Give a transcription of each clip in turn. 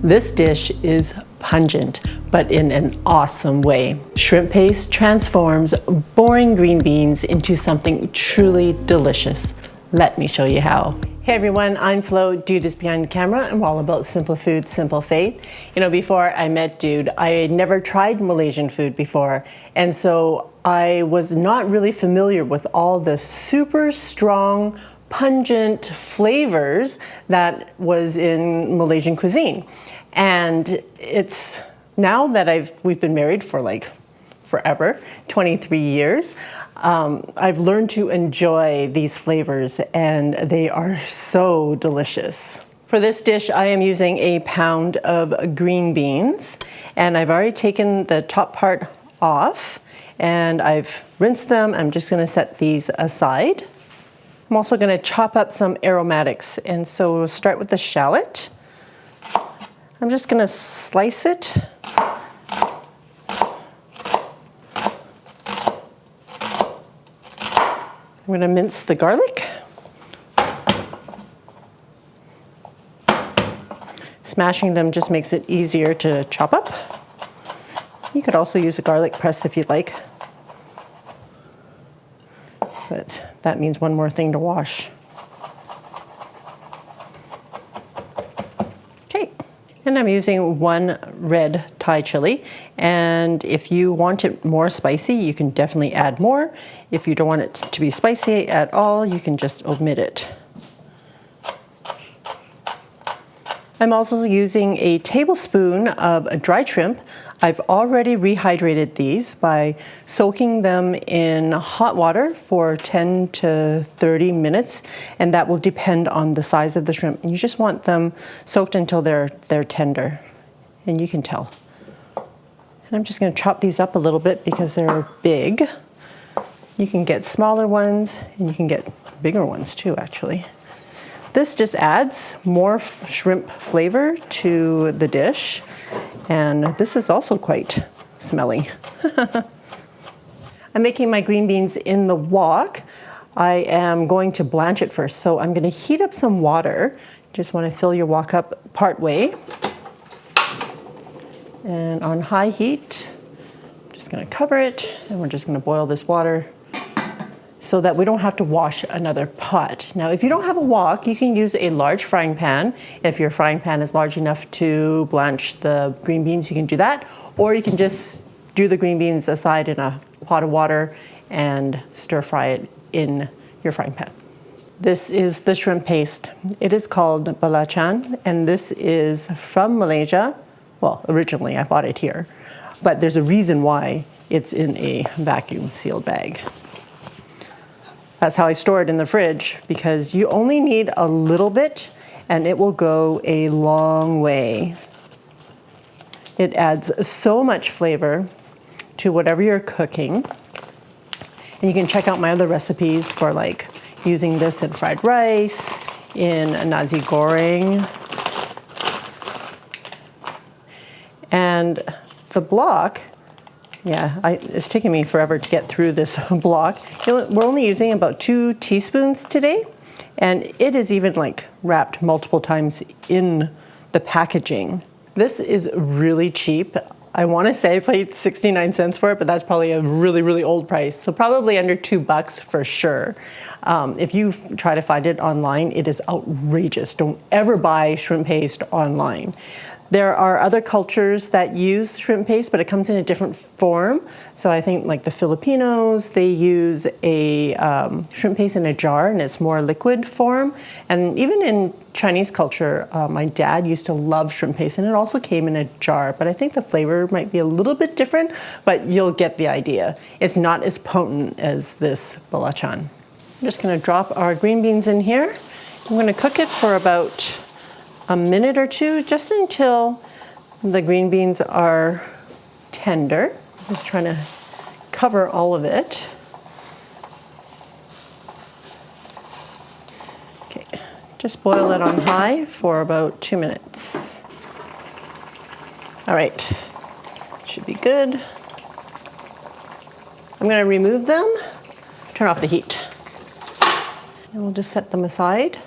This dish is pungent, but in an awesome way. Shrimp paste transforms boring green beans into something truly delicious. Let me show you how. Hey everyone, I'm Flo, Dude is behind the camera, and we're all about simple food, simple faith. You know, before I met Dude, I had never tried Malaysian food before, and so I was not really familiar with all the super strong, pungent flavors that was in Malaysian cuisine. And it's now that we've been married for like forever, 23 years, I've learned to enjoy these flavors, and they are so delicious. For this dish, I am using a pound of green beans, and I've already taken the top part off, and I've rinsed them. I'm just gonna set these aside. I'm also gonna chop up some aromatics, and so we'll start with the shallot. I'm just gonna slice it. I'm gonna mince the garlic. Smashing them just makes it easier to chop up. You could also use a garlic press if you'd like, but that means one more thing to wash. Okay, and I'm using one red Thai chili, and if you want it more spicy, you can definitely add more. If you don't want it to be spicy at all, you can just omit it. I'm also using a tablespoon of dried shrimp. I've already rehydrated these by soaking them in hot water for 10 to 30 minutes, and that will depend on the size of the shrimp. And you just want them soaked until they're tender, and you can tell. And I'm just going to chop these up a little bit because they're big. You can get smaller ones, and you can get bigger ones too, actually. This just adds more shrimp flavor to the dish, and this is also quite smelly. I'm making my green beans in the wok. I am going to blanch it first, so I'm going to heat up some water. Just want to fill your wok up part way. And on high heat, I'm just going to cover it, and we're just going to boil this water so that we don't have to wash another pot. Now, if you don't have a wok, you can use a large frying pan. If your frying pan is large enough to blanch the green beans, you can do that. Or you can just do the green beans aside in a pot of water and stir fry it in your frying pan. This is the shrimp paste. It is called Belacan, and this is from Malaysia. Well, originally I bought it here, but there's a reason why it's in a vacuum sealed bag. That's how I store it in the fridge, because you only need a little bit and it will go a long way. It adds so much flavor to whatever you're cooking. And you can check out my other recipes for like using this in fried rice, in nasi goreng. And the block, it's taking me forever to get through this block. We're only using about 2 teaspoons today, and it is even like wrapped multiple times in the packaging. This is really cheap. I want to say I paid 69 cents for it, but that's probably a really, really old price. So probably under $2 for sure. If you try to find it online, it is outrageous. Don't ever buy shrimp paste online. There are other cultures that use shrimp paste, but it comes in a different form. So I think like the Filipinos, they use a shrimp paste in a jar, and it's more liquid form. And even in Chinese culture, my dad used to love shrimp paste, and it also came in a jar. But I think the flavor might be a little bit different, but you'll get the idea. It's not as potent as this Belacan. I'm just gonna drop our green beans in here. I'm gonna cook it for about a minute or two, just until the green beans are tender. I'm just trying to cover all of it. Okay, just boil it on high for about 2 minutes. All right, should be good. I'm gonna remove them, turn off the heat, and we'll just set them aside.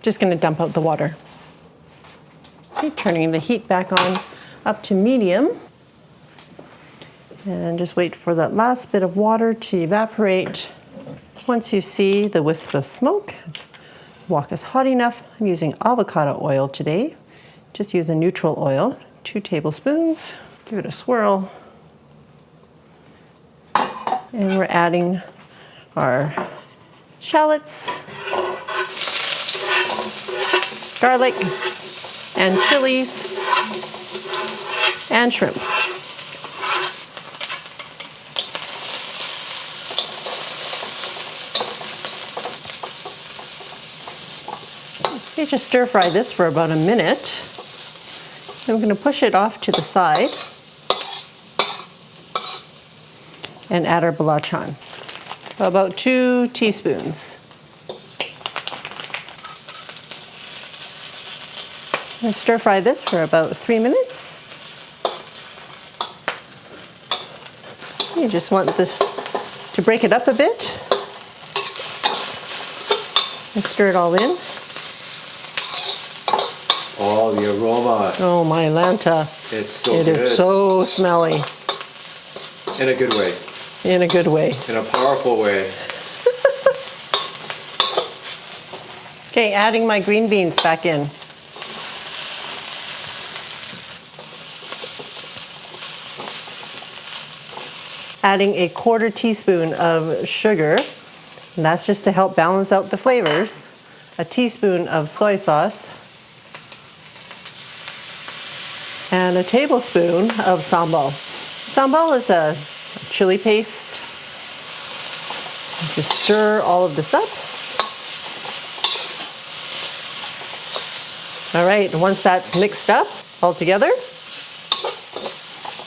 just going to dump out the water. Okay, turning the heat back on up to medium. And just wait for that last bit of water to evaporate. Once you see the wisp of smoke, wok is hot enough. I'm using avocado oil today. Just use a neutral oil, 2 tablespoons. Give it a swirl. And we're adding our shallots, garlic, and chilies, and shrimp. You just stir fry this for about a minute. Then we're going to push it off to the side and add our belacan. About 2 teaspoons. And stir fry this for about 3 minutes. You just want this to break it up a bit. And stir it all in. Oh, the aroma. Oh my Lanta. It's so good. It is so smelly. In a good way. In a good way. In a powerful way. Okay, adding my green beans back in. Adding a 1/4 teaspoon of sugar, and that's just to help balance out the flavors. A teaspoon of soy sauce. And a tablespoon of sambal. Sambal is a chili paste. Just stir all of this up. All right, once that's mixed up all together,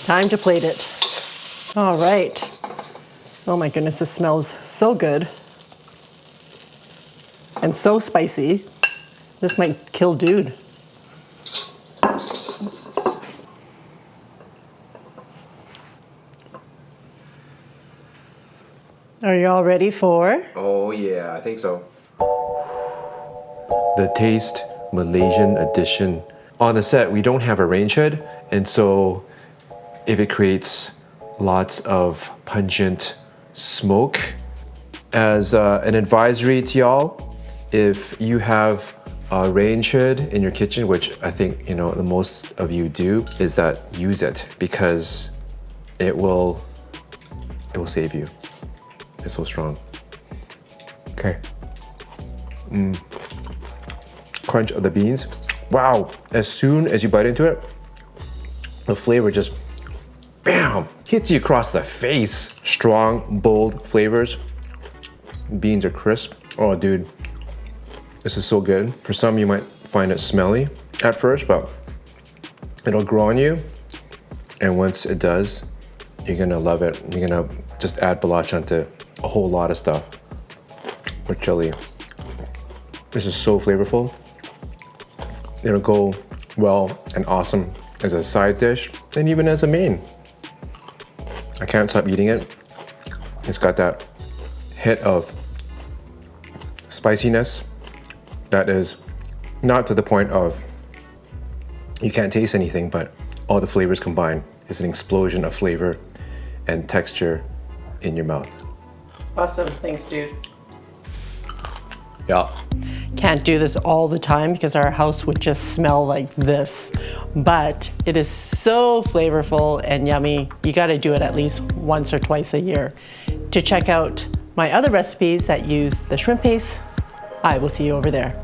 time to plate it. All right. Oh my goodness, this smells so good. And so spicy. This might kill dude. Are you all ready for? Oh yeah, I think so. The Taste Malaysian edition. On the set, we don't have a range hood, and so if it creates lots of pungent smoke, as an advisory to y'all, if you have a range hood in your kitchen, which I think the most of you do, is that use it, because it will save you. It's so strong. Okay. Crunch of the beans. Wow, as soon as you bite into it, the flavor just, bam, hits you across the face. Strong, bold flavors. Beans are crisp. Oh, dude, this is so good. For some, you might find it smelly at first, but it'll grow on you. And once it does, you're gonna love it. You're gonna just add belacan to a whole lot of stuff with chili. This is so flavorful. It'll go well and awesome as a side dish and even as a main. I can't stop eating it. It's got that hit of spiciness that is not to the point of you can't taste anything, but all the flavors combined is an explosion of flavor and texture in your mouth. Awesome, thanks dude. Yeah. Can't do this all the time because our house would just smell like this, but it is so flavorful and yummy. You gotta do it at least once or twice a year. To check out my other recipes that use the shrimp paste, I will see you over there.